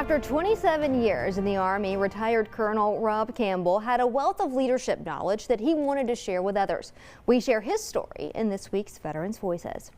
After 27 years in the Army, retired Colonel Rob Campbell had a wealth of leadership knowledge that he wanted to share with others. We share his story in this week's Veterans Voices.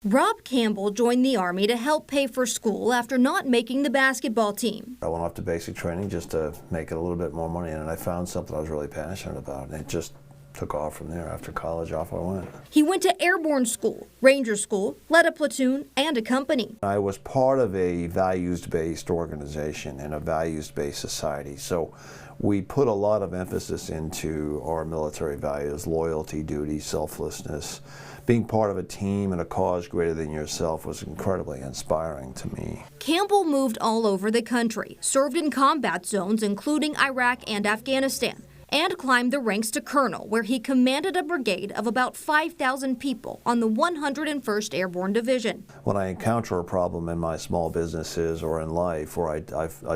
Rob Campbell joined the Army to help pay for school after not making the basketball team. I went off to basic training just to make it a little bit more money, and I found something I was really passionate about, and it just took off from there. After college, off I went. He went to airborne school, ranger school, led a platoon and a company. I was part of a values-based organization and a values-based society, so we put a lot of emphasis into our military values: loyalty, duty, selflessness. Being part of a team and a cause greater than yourself was incredibly inspiring to me. Campbell moved all over the country, served in combat zones including Iraq and Afghanistan, and climbed the ranks to colonel, where he commanded a brigade of about 5,000 people on the 101st Airborne Division. When I encounter a problem in my small businesses or in life, or I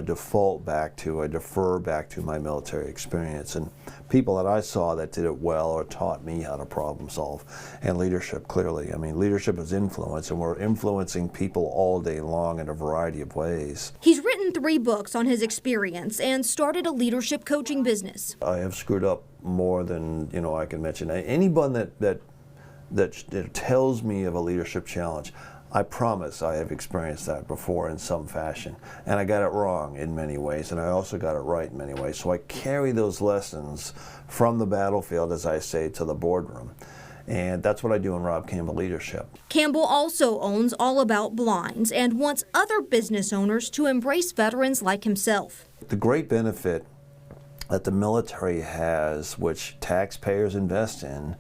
defer back to my military experience and people that I saw that did it well or taught me how to problem solve. And leadership, clearly. I mean, leadership is influence, and we're influencing people all day long in a variety of ways. He's written 3 books on his experience and started a leadership coaching business. I have screwed up more than I can mention. Anyone that tells me of a leadership challenge, I promise I have experienced that before in some fashion, and I got it wrong in many ways, and I also got it right in many ways. So I carry those lessons from the battlefield, as I say, to the boardroom. And that's what I do in Rob Campbell Leadership. Campbell also owns All About Blinds and wants other business owners to embrace veterans like himself. The great benefit that the military has, which taxpayers invest in,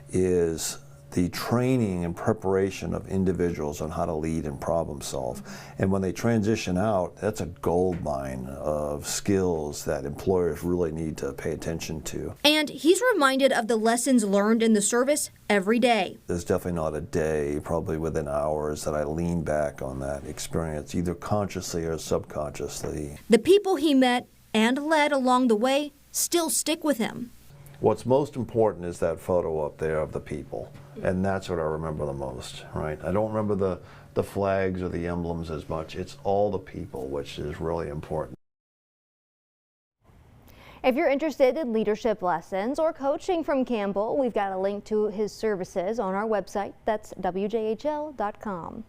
is the training and preparation of individuals on how to lead and problem solve. And when they transition out, that's a gold mine of skills that employers really need to pay attention to. And he's reminded of the lessons learned in the service every day. There's definitely not a day, probably within hours, that I lean back on that experience, either consciously or subconsciously. The people he met and led along the way still stick with him. What's most important is that photo up there of the people, and that's what I remember the most, right? I don't remember the flags or the emblems as much. It's all the people, which is really important. If you're interested in leadership lessons or coaching from Campbell, we've got a link to his services on our website. That's WJHL.com.